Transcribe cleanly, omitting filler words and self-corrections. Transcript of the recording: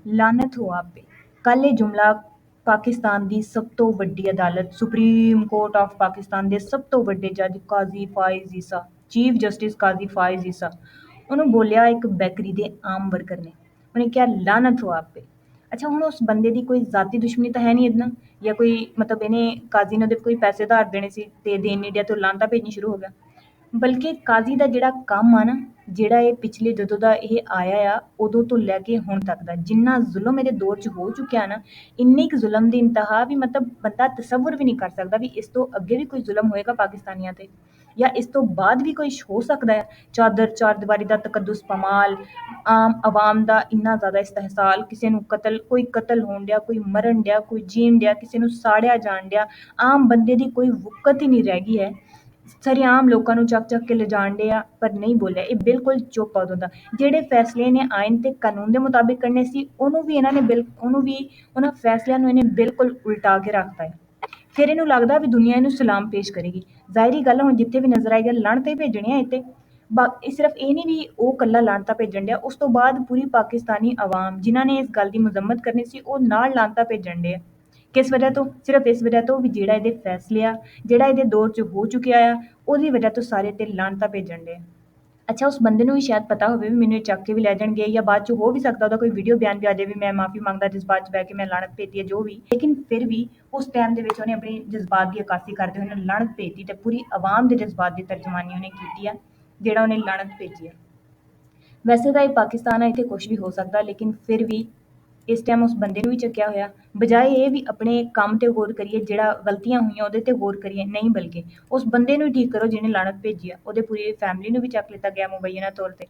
ਲਾਨਤ ਹੋ ਆਪ 'ਤੇ। ਕੱਲ੍ਹ ਇਹ ਜੁਮਲਾ ਪਾਕਿਸਤਾਨ ਦੀ ਸਭ ਤੋਂ ਵੱਡੀ ਅਦਾਲਤ ਸੁਪਰੀਮ ਕੋਰਟ ਆਫ ਪਾਕਿਸਤਾਨ ਦੇ ਸਭ ਤੋਂ ਵੱਡੇ ਜੱਜ ਕਾਜ਼ੀ ਫਾਇਜ਼ ਈਸਾ, ਚੀਫ ਜਸਟਿਸ ਕਾਜ਼ੀ ਫਾਇਜ਼ ਈਸਾ, ਉਹਨੂੰ ਬੋਲਿਆ ਇੱਕ ਬੇਕਰੀ ਦੇ ਆਮ ਵਰਕਰ ਨੇ। ਉਹਨੇ ਕਿਹਾ ਲਾਨਤ ਹੋ ਆਪ 'ਤੇ। ਅੱਛਾ, ਹੁਣ ਉਸ ਬੰਦੇ ਦੀ ਕੋਈ ਜ਼ਾਤੀ ਦੁਸ਼ਮਣੀ ਤਾਂ ਹੈ ਨਹੀਂ ਇਹਦੇ ਨਾਲ, ਜਾਂ ਕੋਈ ਮਤਲਬ ਇਹਨੇ ਕਾਜ਼ੀ ਨੇ ਉਹਦੇ ਕੋਈ ਪੈਸੇ ਉਧਾਰ ਦੇਣੇ ਸੀ ਤੇ ਦੇਣ ਨਹੀਂ ਡਿਆ ਤੇ ਉਹ ਲਾਹਨਤਾਂ ਭੇਜਣੀ ਸ਼ੁਰੂ ਹੋ ਗਿਆ। ਬਲਕਿ ਕਾਜ਼ੀ ਦਾ ਜਿਹੜਾ ਕੰਮ ਆ ਨਾ, ਜਿਹੜਾ ਇਹ ਪਿਛਲੇ ਜਦੋਂ ਦਾ ਇਹ ਆਇਆ ਆ ਉਦੋਂ ਤੋਂ ਲੈ ਕੇ ਹੁਣ ਤੱਕ ਦਾ ਜਿੰਨਾ ਜ਼ੁਲਮ ਇਹਦੇ ਦੌਰ 'ਚ ਹੋ ਚੁੱਕਿਆ ਨਾ, ਇੰਨੀ ਕੁ ਜ਼ੁਲਮ ਦੀ ਇੰਤਹਾ ਵੀ ਮਤਲਬ ਬੰਦਾ ਤਸੱਵੁਰ ਵੀ ਨਹੀਂ ਕਰ ਸਕਦਾ ਵੀ ਇਸ ਤੋਂ ਅੱਗੇ ਵੀ ਕੋਈ ਜ਼ੁਲਮ ਹੋਏਗਾ ਪਾਕਿਸਤਾਨੀਆਂ 'ਤੇ, ਜਾਂ ਇਸ ਤੋਂ ਬਾਅਦ ਵੀ ਕੋਈ ਹੋ ਸਕਦਾ ਹੈ। ਚਾਦਰ ਚਾਰਦੀਵਾਰੀ ਦਾ ਤਕੱਦੁਸ ਪਮਾਲ, ਆਮ ਆਵਾਮ ਦਾ ਇੰਨਾ ਜ਼ਿਆਦਾ ਇਸਤਹਿਸਾਲ, ਕਿਸੇ ਨੂੰ ਕੋਈ ਕਤਲ ਹੋਣ ਡਿਆ, ਕੋਈ ਮਰਨ ਡਿਆ, ਕੋਈ ਜੀਣ ਡਿਆ, ਕਿਸੇ ਨੂੰ ਸਾੜਿਆ ਜਾਣ ਡਿਆ, ਆਮ ਬੰਦੇ ਦੀ ਕੋਈ ਵੁਕਤ ਹੀ ਨਹੀਂ ਰਹਿ ਗਈ ਹੈ। ਸਰੇਆਮ ਲੋਕਾਂ ਨੂੰ ਚੱਕ ਕੇ ਲਿਜਾਣ ਡੇ ਆ, ਪਰ ਨਹੀਂ ਬੋਲਿਆ। ਇਹ ਬਿਲਕੁਲ ਚੁੱਪ ਆ ਉਦੋਂ ਦਾ। ਜਿਹੜੇ ਫੈਸਲੇ ਨੇ ਆਇਨ ਤੇ ਕਾਨੂੰਨ ਦੇ ਮੁਤਾਬਿਕ ਕਰਨੇ ਸੀ ਉਹਨੂੰ ਵੀ ਇਹਨਾਂ ਨੇ ਉਹਨਾਂ ਫੈਸਲਿਆਂ ਨੂੰ ਇਹਨੇ ਬਿਲਕੁਲ ਉਲਟਾ ਕੇ ਰੱਖਤਾ ਹੈ। ਫਿਰ ਇਹਨੂੰ ਲੱਗਦਾ ਵੀ ਦੁਨੀਆ ਇਹਨੂੰ ਸਲਾਮ ਪੇਸ਼ ਕਰੇਗੀ। ਜ਼ਾਹਿਰੀ ਗੱਲ ਹੁਣ ਜਿੱਥੇ ਵੀ ਨਜ਼ਰ ਆਏਗਾ ਲਾਹਨਤਾਂ ਹੀ ਭੇਜਣੀਆਂ ਇੱਥੇ। ਇਹ ਸਿਰਫ ਇਹ ਨਹੀਂ ਵੀ ਉਹ ਇਕੱਲਾ ਲਾਹਨਤਾਂ ਭੇਜਣ ਡਿਆ, ਉਸ ਤੋਂ ਬਾਅਦ ਪੂਰੀ ਪਾਕਿਸਤਾਨੀ ਆਵਾਮ ਜਿਨ੍ਹਾਂ ਨੇ ਇਸ ਗੱਲ ਦੀ ਮੁਜ਼ੰਮਤ ਕਰਨੀ ਸੀ ਉਹ ਨਾਲ ਲਾਹਨਤਾਂ ਭੇਜਣ ਡੇ ਆ। ਕਿਸ ਵਜ੍ਹਾ ਤੋਂ? ਸਿਰਫ ਇਸ ਵਜ੍ਹਾ ਤੋਂ ਵੀ ਜਿਹੜਾ ਇਹਦੇ ਫੈਸਲੇ ਆ, ਜਿਹੜਾ ਇਹਦੇ ਦੌਰ 'ਚ ਹੋ ਚੁੱਕਿਆ ਆ, ਉਹਦੀ ਵਜ੍ਹਾ ਤੋਂ ਸਾਰੇ 'ਤੇ ਲਾਹਨਤਾਂ ਭੇਜਣ ਡੇ ਆ। ਅੱਛਾ, ਉਸ ਬੰਦੇ ਨੂੰ ਵੀ ਸ਼ਾਇਦ ਪਤਾ ਹੋਵੇ ਵੀ ਮੈਨੂੰ ਇਹ ਚੱਕ ਕੇ ਵੀ ਲੈ ਜਾਣਗੇ, ਜਾਂ ਬਾਅਦ 'ਚ ਹੋ ਵੀ ਸਕਦਾ ਉਹਦਾ ਕੋਈ ਵੀਡੀਓ ਬਿਆਨ ਵੀ ਆ ਜਾਵੇ ਵੀ ਮੈਂ ਮਾਫੀ ਮੰਗਦਾ ਜਜ਼ਬਾਤ 'ਚ ਬਹਿ ਕੇ ਮੈਂ ਲਾਹਨਤ ਭੇਜੀ ਹੈ ਜੋ ਵੀ, ਲੇਕਿਨ ਫਿਰ ਵੀ ਉਸ ਟਾਈਮ ਦੇ ਵਿੱਚ ਉਹਨੇ ਆਪਣੀ ਜਜ਼ਬਾਤ ਦੀ ਅਕਾਸੀ ਕਰਦੇ ਹੋਏ ਉਹਨੇ ਲਾਹਨਤ ਭੇਜੀ ਤੇ ਪੂਰੀ ਆਵਾਮ ਦੇ ਜਜ਼ਬਾਤ ਦੀ ਤਰਜਮਾਨੀ ਉਹਨੇ ਕੀਤੀ ਆ, ਜਿਹੜਾ ਉਹਨੇ ਲਾਹਨਤ ਭੇਜੀ ਆ। ਵੈਸੇ ਤਾਂ ਇਹ ਪਾਕਿਸਤਾਨ ਆ, ਇੱਥੇ ਕੁਛ ਵੀ ਹੋ ਸਕਦਾ, ਲੇਕਿਨ ਫਿਰ ਵੀ ਇਸ ਟਾਈਮ ਉਸ ਬੰਦੇ ਨੂੰ ਵੀ ਚੱਕਿਆ ਹੋਇਆ। ਬਜਾਏ ਇਹ ਵੀ ਆਪਣੇ ਕੰਮ 'ਤੇ ਗੌਰ ਕਰੀਏ, ਜਿਹੜਾ ਗਲਤੀਆਂ ਹੋਈਆਂ ਉਹਦੇ 'ਤੇ ਗੌਰ ਕਰੀਏ, ਨਹੀਂ ਬਲਕਿ ਉਸ ਬੰਦੇ ਨੂੰ ਹੀ ਠੀਕ ਕਰੋ ਜਿਹਨੇ ਲਾਹਨਤ ਭੇਜੀ ਆ। ਉਹਦੇ ਪੂਰੀ ਫੈਮਿਲੀ ਨੂੰ ਵੀ ਚੱਕ ਲਿੱਤਾ ਗਿਆ ਮੁਬੱਯਨਾ ਤੌਰ 'ਤੇ।